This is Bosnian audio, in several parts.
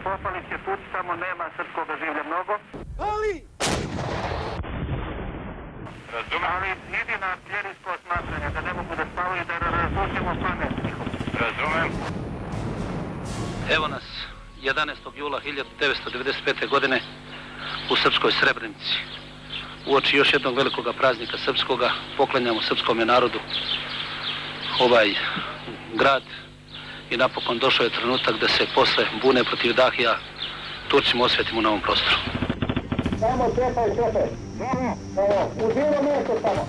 Popali će put, samo nema srpskog življa mnogo. Ali idi na artiljerijsko osmatranje, da ne mogu da spavaju, da razlučimo pamet njihov. Razumem. Evo nas 11. jula 1995. godine u srpskoj Srebrenici. Uoči još jednog velikoga praznika srpskoga poklanjamo srpskome narodu ovaj grad i napokon došao je trenutak da se posle bune protiv Dahija Turcima osvetimo na ovom prostoru. Samo čepaj. U živo mjesto samo.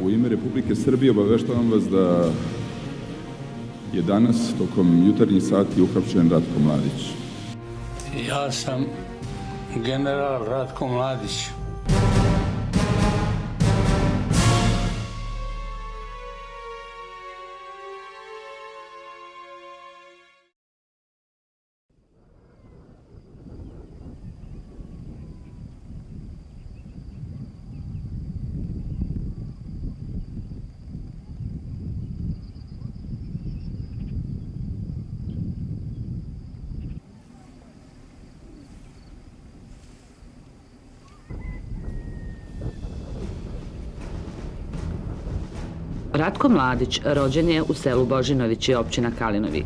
U ime Republike Srbije obaveštavam vas da je danas tokom jutarnjih sati uhapšen Ratko Mladić. Ja sam general Ratko Mladić. Ratko Mladić rođen je u selu Božinovići, općina Kalinovik.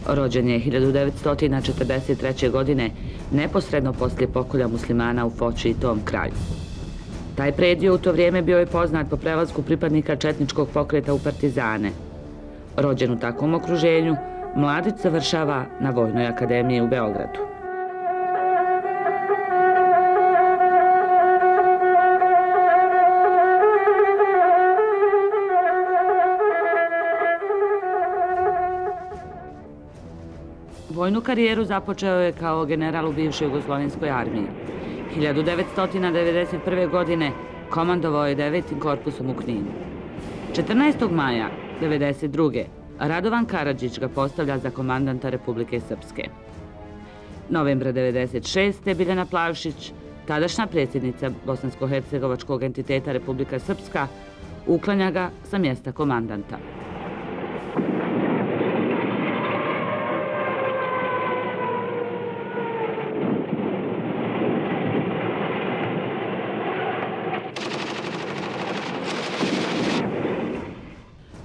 Rođen je 1943. godine, neposredno poslije pokolja muslimana u Foči i tom kraju. Taj predio u to vrijeme bio je poznat po prelasku pripadnika četničkog pokreta u partizane. Rođen u takvom okruženju, Mladić završava na Vojnoj akademiji u Beogradu. Vojnu karijeru započeo je kao general u bivšoj Jugoslovenskoj armiji. 1991. godine komandovao je 9. korpusom u Kninu. 14. maja 1992. Radovan Karadžić ga postavlja za komandanta Republike Srpske. Novembra 1996. Biljana Plavšić, tadašnja predsjednica bosansko-hercegovačkog entiteta Republika Srpska, uklanja ga sa mjesta komandanta.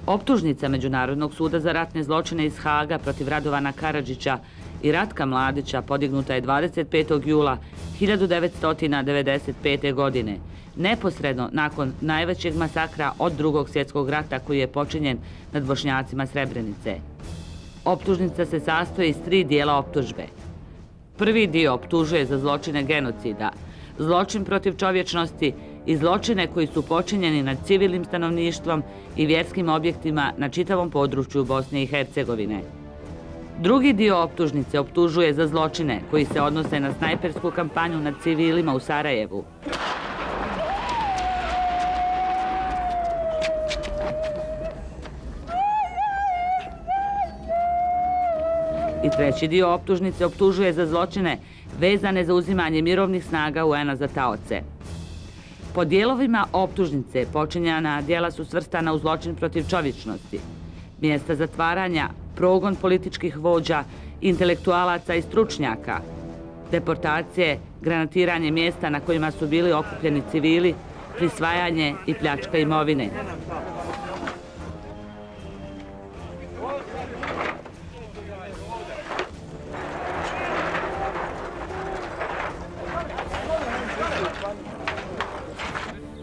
Optužnica Međunarodnog suda za ratne zločine iz Haga protiv Radovana Karadžića i Ratka Mladića podignuta je 25. jula 1995. godine, neposredno nakon najvećeg masakra od Drugog svjetskog rata koji je počinjen nad Bošnjacima Srebrenice. Optužnica se sastoji iz 3 dijela optužbe. Prvi dio optužuje za zločine genocida, zločin protiv čovječnosti i zločine koji su počinjeni nad civilnim stanovništvom i vjerskim objektima na čitavom području Bosne i Hercegovine. Drugi dio optužnice optužuje za zločine koji se odnose na snajpersku kampanju nad civilima u Sarajevu. I treći dio optužnice optužuje za zločine vezane za uzimanje mirovnih snaga UN-a za taoce. Po dijelovima optužnice počinjena djela su svrstana u zločin protiv čovječnosti, mjesta zatvaranja, progon političkih vođa, intelektualaca i stručnjaka, deportacije, granatiranje mjesta na kojima su bili okupljeni civili, prisvajanje i pljačka imovine.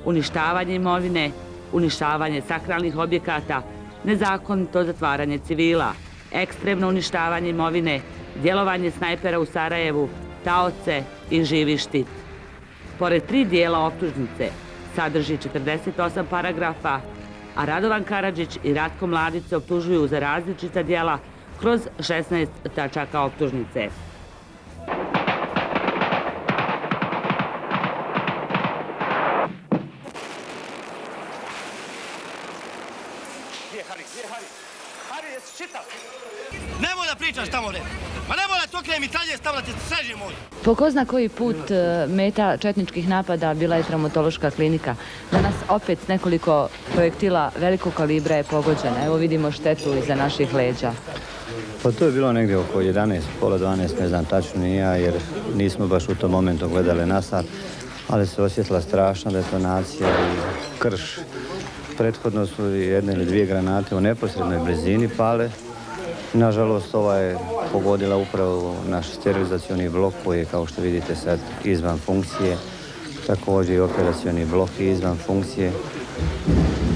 Uništavanje imovine, uništavanje sakralnih objekata, nezakonito zatvaranje civila, ekstremno uništavanje imovine, djelovanje snajpera u Sarajevu, taoce i živi štit. Pored 3 dijela optužnice sadrži 48 paragrafa, a Radovan Karadžić i Ratko Mladić se optužuju za različita djela kroz 16 tačaka optužnice. Nemoj da pričaš tamo, ne! Pa ne mora to krem i talje stavljati, sređe moj. Po ko zna koji put meta četničkih napada bila je traumatološka klinika. Danas opet s nekoliko projektila velikog kalibra je pogođena. Evo vidimo štetu iza naših leđa. Pa to je bilo negdje oko 11, pola 12, ne znam tačno ni ja, jer nismo baš u tom momentu gledali na sat, ali se osjetila strašna detonacija i krš. Prethodno su jedne ili dvije granate u neposrednoj blizini pale. Nažalost, ova je pogodila upravo naš sterilizacioni blok koji je, kao što vidite, sad izvan funkcije. Također i operacioni blok je izvan funkcije.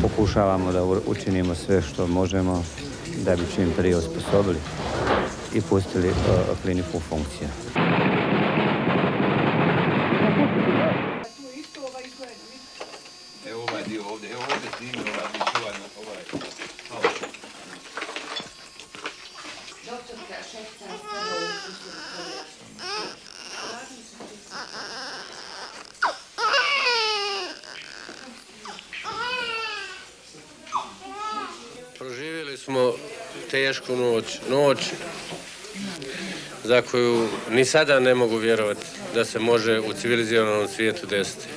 Pokušavamo da učinimo sve što možemo da bi čim prije osposobili i pustili kliniku u funkciju. Evo ovaj dio ovdje, evo ovdje snimio ovaj. Doktorka Šefca Proživjeli smo tešku noć za koju ni sada ne mogu vjerovati da se može u civiliziranom svijetu desiti.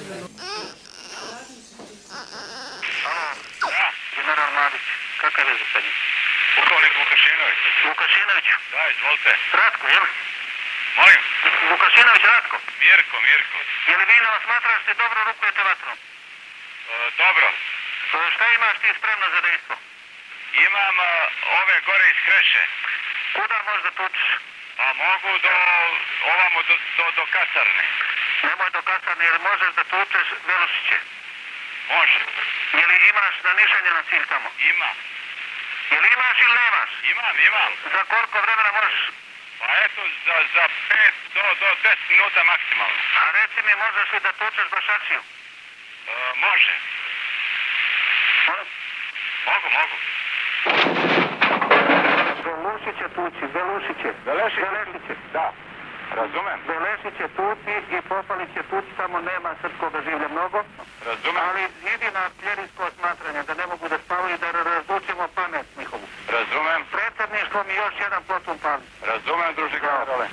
General Mladić, kakav je za sad? Pukovnik Vukašinović. Vukašinović? Da, izvolite. Ratko, jel? Molim? Vukašinović Ratko? Mirko. Je li vi ne osmatraš ti dobro rukujete vatrom? Dobro. Šta imaš ti spremno za dejstvo? Imam ove gore iz Kreše. Kuda možda tučiš? Pa mogu do kasarne. Nemoj do kasarne, jer možeš da tučeš Velušiće. Može. Je li imaš nanišanje na cilj tamo? Imam. Je li imaš ili nemaš? Imam. Za koliko vremena možeš? Pa eto, za 5 do 10 minuta maksimalno. A reci mi, možeš li da tučeš Bašakšiju? Može. Mogu. Velušiće tuči, Velušiće. Velešiće. Da. Razumem. Velešiće tuci i Popaliće tuci, tamo nema srpskog življa mnogo. Razumem. Ali idi na artiljerijsko osmatranje, da ne mogu da spavaju, da razlučimo pamet njihovu. Razumem. Predsjedništvo mi još jedan plotun pali. Razumem, druži generale.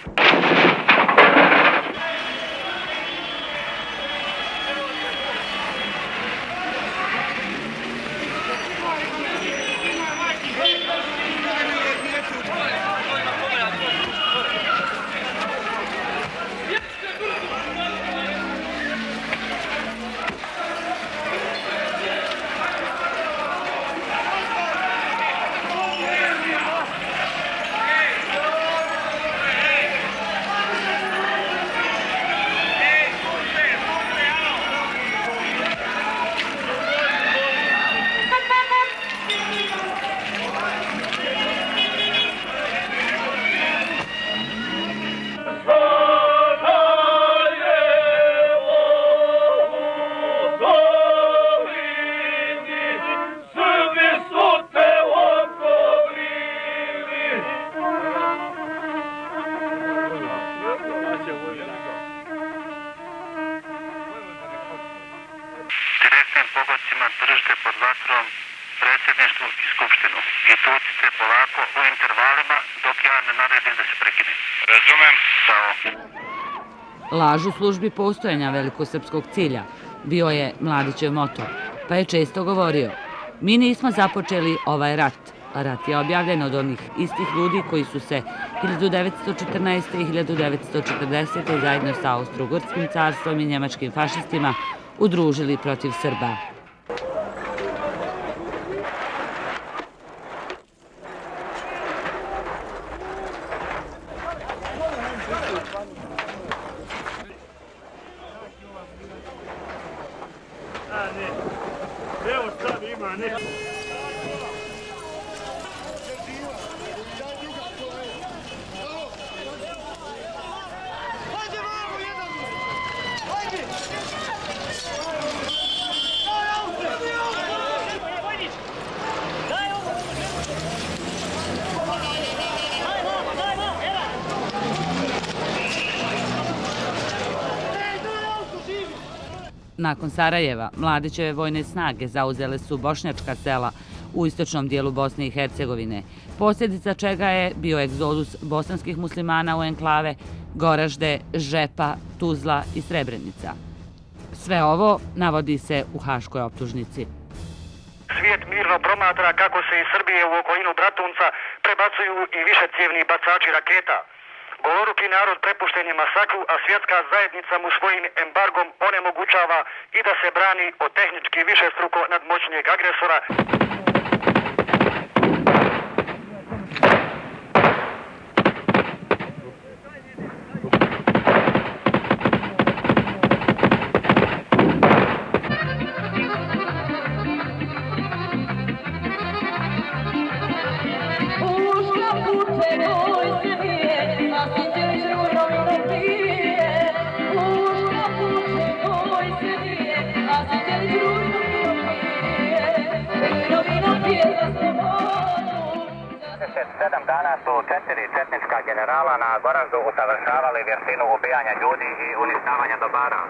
Direktnim pogodcima držite pod vatrom predsjedništvo i skupštinu i tucite polako u intervalima dok ja ne naredim da se prekine. Razumem. Sao. Laž u službi postojanja velikosrpskog cilja bio je Mladićev moto, pa je često govorio: mi nismo započeli ovaj rat. Rat je objavljen od onih istih ljudi koji su se 1914. i 1940. zajedno sa Austro-Ugarskim carstvom i njemačkim fašistima udružili protiv Srba. Evo sad ima nešto. Nakon Sarajeva, Mladićeve vojne snage zauzele su bošnjačka sela u istočnom dijelu Bosne i Hercegovine, posljedica čega je bio egzodus bosanskih muslimana u enklave Goražde, Žepa, Tuzla i Srebrenica. Sve ovo navodi se u haškoj optužnici. Svijet mirno promatra kako se iz Srbije u okolinu Bratunca prebacuju i višecijevni bacači raketa. Goloruki narod prepušten je masakru, a svjetska zajednica mu svojim embargom onemogućava i da se brani od tehnički višestruko nadmoćnijeg agresora. Dana su 4 četnička generala na Goraždu usavršavali vještinu ubijanja ljudi i uništavanja dobara.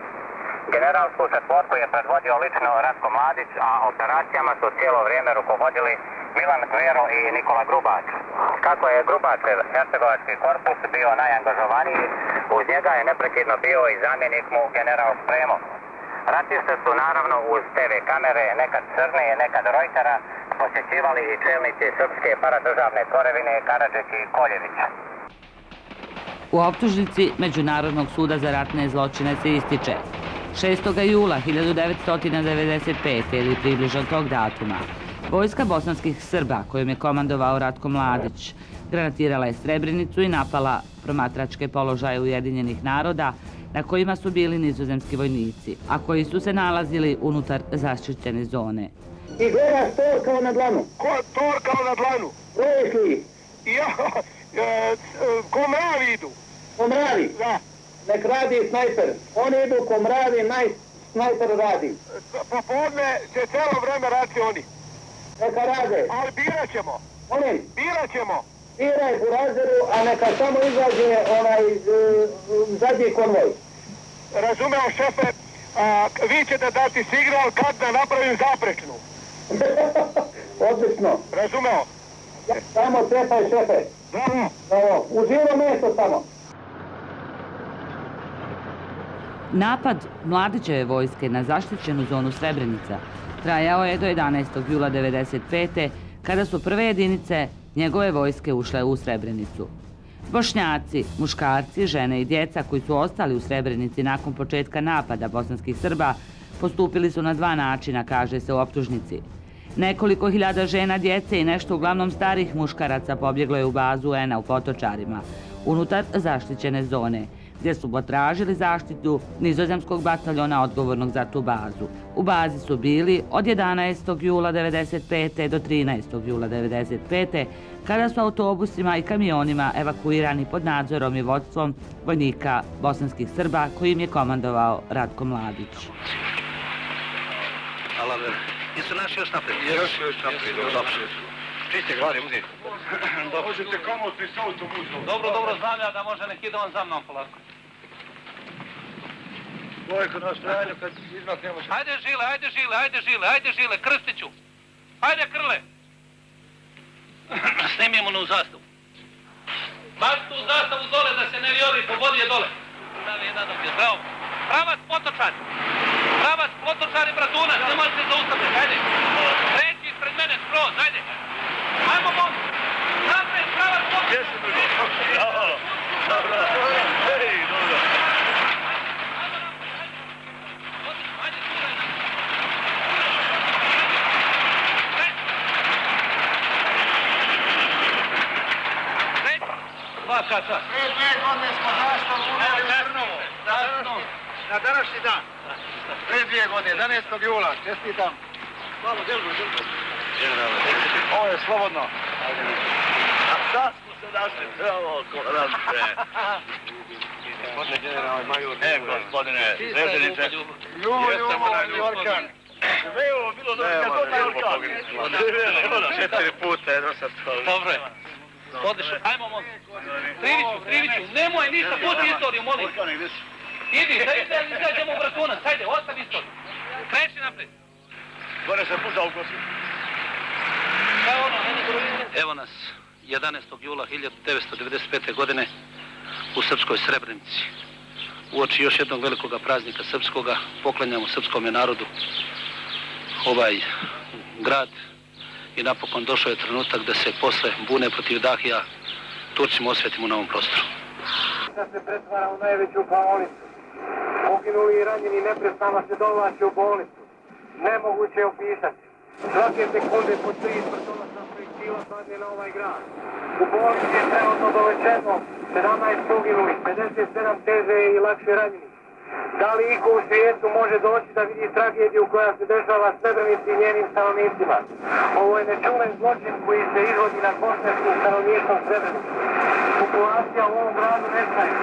Generalsku četvorku je predvodio lično Ratko Mladić, a operacijama su cijelo vrijeme rukovodili Milan Kvero i Nikola Grubač. Kako je Grubačev hercegovački korpus bio najangažovaniji, uz njega je neprekidno bio i zamjenik mu general Spremo. Ratiste su naravno uz TV kamere, nekad Crne, nekad Reutera, posjećivali i čelnici srpske paradržavne tvorevine Karadžić i Koljević. U optužnici Međunarodnog suda za ratne zločine se ističe 6. jula 1995. ili približno tog datuma, vojska bosanskih Srba, kojom je komandovao Ratko Mladić, granatirala je Srebrenicu i napala promatračke položaje Ujedinjenih naroda na kojima su bili nizozemski vojnici, a koji su se nalazili unutar zaštićene zone. I gledaš tor kao na dlanu. Tor kao na dlanu? Brojiš li? Ja, ko mravi idu. Ko mravi? Da. Nek radi snajper. Oni idu ko mravi, snajper radi. Popodne će celo vreme raditi oni. Neka rade. Ali birat ćemo. Molim? Birat ćemo. Biraj u razredu, a neka samo izađe zadnji konvoj. Razumeo, šefe, vi ćete dati signal kad da napravim zaprečnu. Odlično. Razumeo? Samo cepaj, šefe. Bravo. Uživo mjesto samo. Napad Mladićeve vojske na zaštićenu zonu Srebrenica trajao je do 11. jula 1995. kada su prve jedinice njegove vojske ušle u Srebrenicu. Bošnjaci, muškarci, žene i djeca koji su ostali u Srebrenici nakon početka napada bosanskih Srba postupili su na dva načina, kaže se u optužnici. Nekoliko hiljada žena, djece i nešto uglavnom starih muškaraca pobjeglo je u bazu UN-a u Potočarima, unutar zaštićene zone, gdje su potražili zaštitu nizozemskog bataljona odgovornog za tu bazu. U bazi su bili od 11. jula 1995. do 13. jula 1995. kada su autobusima i kamionima evakuirani pod nadzorom i vodstvom vojnika bosanskih Srba kojim je komandovao Ratko Mladić. Jesu naši još naprijed? Još naprijed, dobro. Čiste ga, vadi, uzeti. Možete komotni s autobusom. Dobro, znam ja da može neki ide on za mnom polako. Dvojko na strajanju kad izmaknemo se. Ajde žile, Krstiću. Ajde Krle. Snimimo na u zastavu. Baš tu zastavu dole da se ne vjori, po vodi je dole. Pravi jedan obje, bravo. Pravac Potočari, Bratunac, ne možete zaustaviti, ajde. Treći ispred mene, skroz, ajde. Ajmo bom. Napred, pravac Potočari. Jesu drugo. Dobro. Hej, dobro. Čas. 2 godine smo zastavu na današnji dan. 2 godine, 11. jula, čestitam. Malo, delbu. Ovo je slobodno. A sad smo se našli, bravo, koradce. Gospodine general major. Gospodine, Srebrenice. Ljubo, Jorkan. Sve je ovo bilo dobro, kad to Jorkan. 4 puta, jedno sad to. Dobro je. Odlično, ajmo molim. Kriviću, nemoj ništa, budi istoriju, molim. Idi, da izađemo u Bratunac, ajde, ostavi istoriju. Kreši naprijed. Gore se pušao u kosu. Evo nas 11. jula 1995. godine u srpskoj Srebrenici. Uoči još jednog velikog praznika srpskoga poklanjamo srpskome narodu ovaj grad i napokon došao je trenutak da se posle bune protiv Dahija Turcima osvetimo na ovom prostoru. Da se pretvara u najveću klaonicu. Poginuli i ranjeni neprestano se dovlače u bolnicu. Nemoguće je opisati. Svake sekunde po 3 smrtonosna projektila padne na ovaj grad. U bolnici je trenutno dovećeno 17 poginulih, 57 teže i lakše ranjeni. Da li iko u svijetu može doći da vidi tragediju koja se dešava Srebrenici i njenim stanovnicima? Ovo je nečuven zločin koji se izvodi nad bošnjačkim stanovništvom Srebrenici. Populacija u ovom gradu nestaje.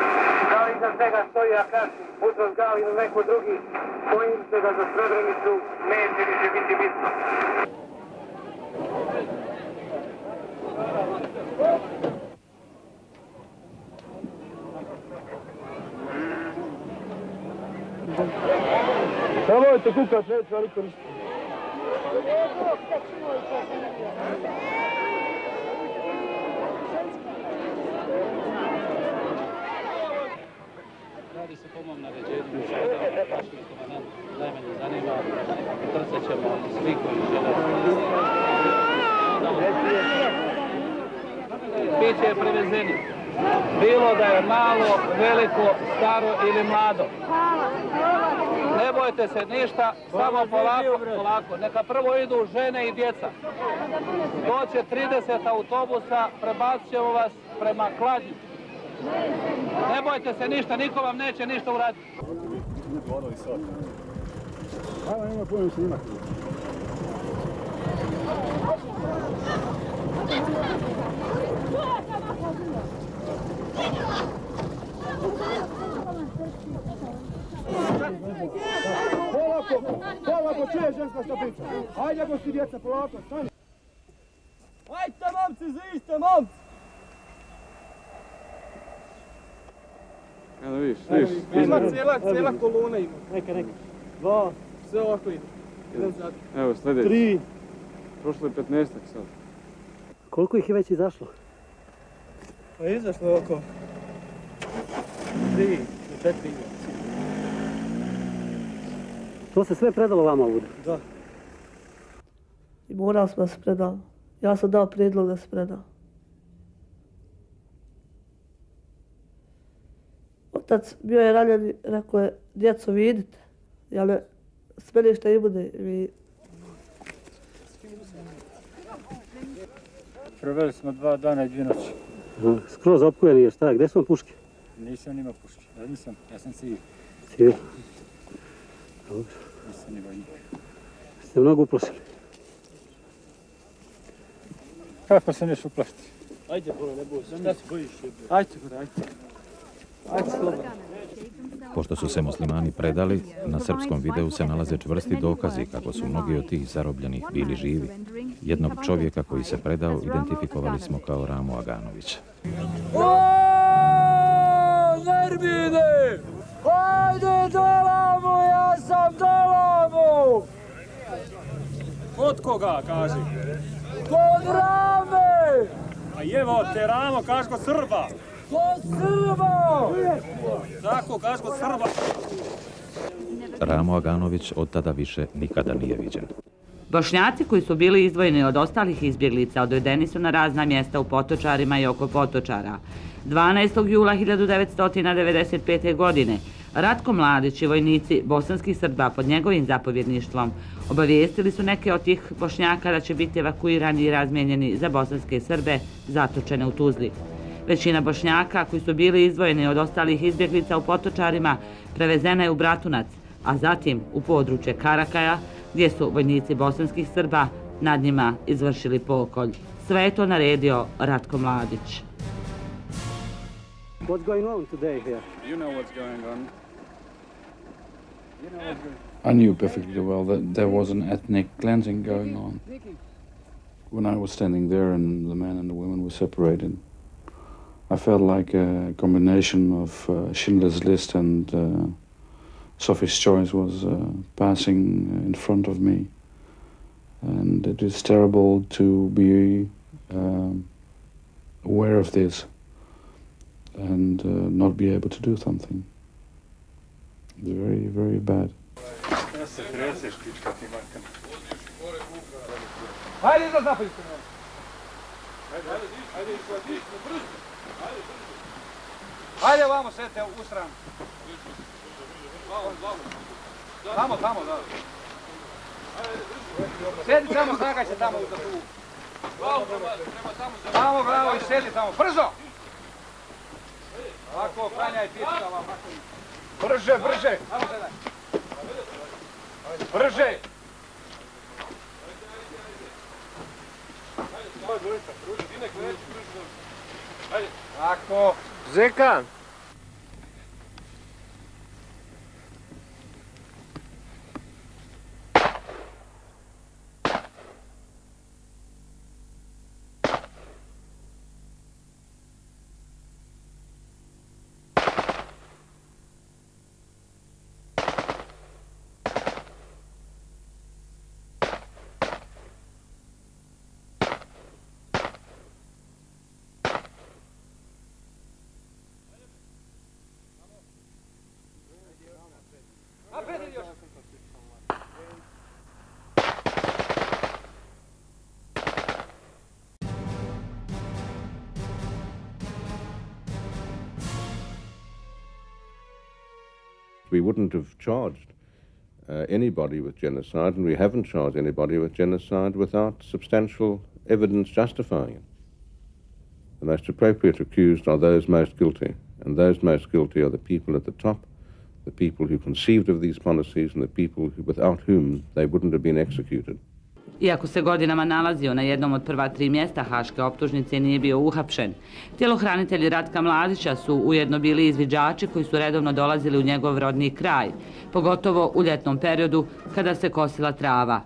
Da li iza svega stoji Akaši, Butros Gali ili neko drugi, bojim se da za Srebrenicu neće više biti bitno. Nemojte kukat, neću vam niko ništa. Radi se po mom naređenju, paški komandant najmanje zanima, trcat ćemo svi koji žele. Biće privezeni, bilo da je malo, veliko, staro ili mlado. Ne bojte se ništa, samo polako. Neka prvo idu žene i djeca. Doće 30 autobusa, prebacit ćemo vas prema Kladnju. Ne bojte se ništa, niko vam neće ništa uraditi. Polako, čuje ženska štapica. Ajde, ako si djeca, polako, stani. Ajde, momci, zaiste, momci! Evo vidiš. Ima cijela kolona ima. Neka. 2, sve ovako ide. Evo sljedeći. 3. Prošlo je 15-ak sad. Koliko ih je već izašlo? Pa izašlo je oko 3 do 4. To se sve predalo vama ovdje? Da. I morali smo da se predamo. Ja sam dao prijedlog da se predam. Otac bio je ranjen i rekao je, djeco vi idite, ali sve ništa i bude. Proveli smo 2 dana i 2 noći. Skroz opkojeni je, šta je, gdje su vam puške? Nisam nima puške, ja sam civil. Civil? Dobro. Nisam ni vojnik. Ste mnogo uplašili? Kako se neš uplašiti? Ajde, bolo, ne boj se, šta se bojiš? Ajde, ajde. Ajde, slobodno. Pošto su se muslimani predali, na srpskom videu se nalaze čvrsti dokazi kako su mnogi od tih zarobljenih bili živi. Jednog čovjeka koji se predao identifikovali smo kao Ramu Aganovića. Nerbine! Hajde dolamo, ja sam dolamo! Od koga, kaži? Kod Rame! A jevo te Ramo, kaži kod Srba! Kod Srba! Tako, kaži kod Srba! Ramo Aganović od tada više nikada nije viđen. Bošnjaci koji su bili izdvojeni od ostalih izbjeglica odvedeni su na razna mjesta u Potočarima i oko Potočara. 12. jula 1995. godine Ratko Mladić i vojnici bosanskih Srba pod njegovim zapovjedništvom obavijestili su neke od tih Bošnjaka da će biti evakuirani i razmijenjeni za bosanske Srbe zatočene u Tuzli. Većina Bošnjaka koji su bili izdvojeni od ostalih izbjeglica u Potočarima prevezena je u Bratunac, a zatim u područje Karakaja, gdje su vojnici bosanskih Srba nad njima izvršili pokolj. Sve je to naredio Ratko Mladić. What's going on today here? You know what's going on. I knew perfectly well that there was an ethnic cleansing going on. When I was standing there and the men and the women were separated, I felt like a combination of Schindler's List and Sophie's Choice was passing in front of me. And it is terrible to be aware of this and not be able to do something. It's very, very bad. Hajde da zapalite me. Hajde vamo, sedite u stranu. Tamo, da. Sedi tamo, snagaj se tamo za tu. Tamo, bravo, i sedi tamo. Brzo! Ovako, klanjaj pička vam. Brže! Brže! Tako. Zeka! We wouldn't have charged anybody with genocide, and we haven't charged anybody with genocide without substantial evidence justifying it. The most appropriate accused are those most guilty, and those most guilty are the people at the top, the people who conceived of these policies, and the people without whom they wouldn't have been executed. Iako se godinama nalazio na jednom od prva 3 mjesta haške optužnice, nije bio uhapšen. Tjelohranitelji Ratka Mladića su ujedno bili izviđači koji su redovno dolazili u njegov rodni kraj, pogotovo u ljetnom periodu kada se kosila trava.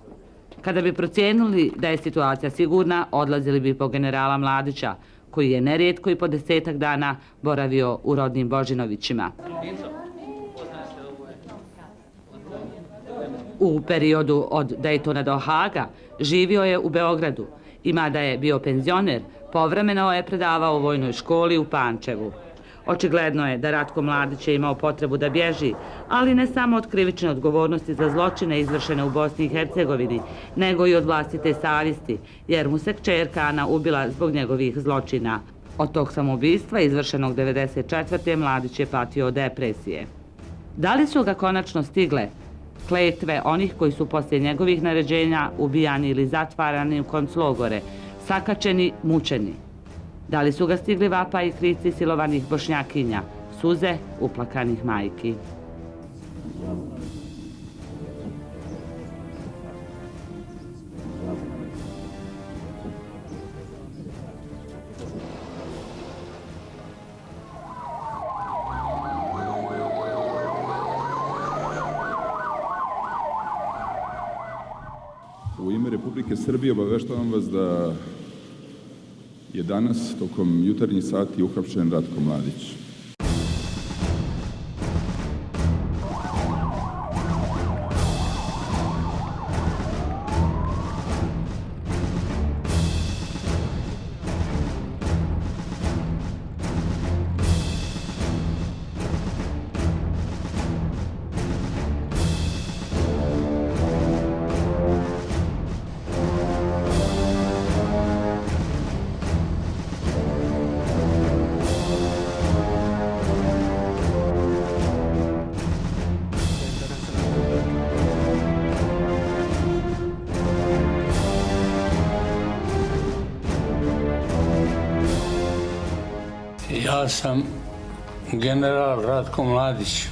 Kada bi procijenili da je situacija sigurna, odlazili bi po generala Mladića, koji je nerijetko i po 10-ak dana boravio u rodnim Božinovićima. U periodu od Daytona do Haaga živio je u Beogradu i mada je bio penzioner, povremeno je predavao u vojnoj školi u Pančevu. Očigledno je da Ratko Mladić je imao potrebu da bježi, ali ne samo od krivične odgovornosti za zločine izvršene u Bosni i Hercegovini, nego i od vlastite savjesti, jer mu se kćerka Ana ubila zbog njegovih zločina. Od tog samoubistva, izvršenog 1994. Mladić je patio od depresije. Da li su ga konačno stigle kletve onih koji su poslije njegovih naređenja ubijani ili zatvarani u konclogore, sakačeni, mučeni? Da li su ga stigli vapa i krici silovanih Bošnjakinja, suze uplakanih majki? U ime Republike Srbije obaveštavam vas da je danas tokom jutarnjih sati uhapšen Ratko Mladić. Ja sam general Ratko Mladić.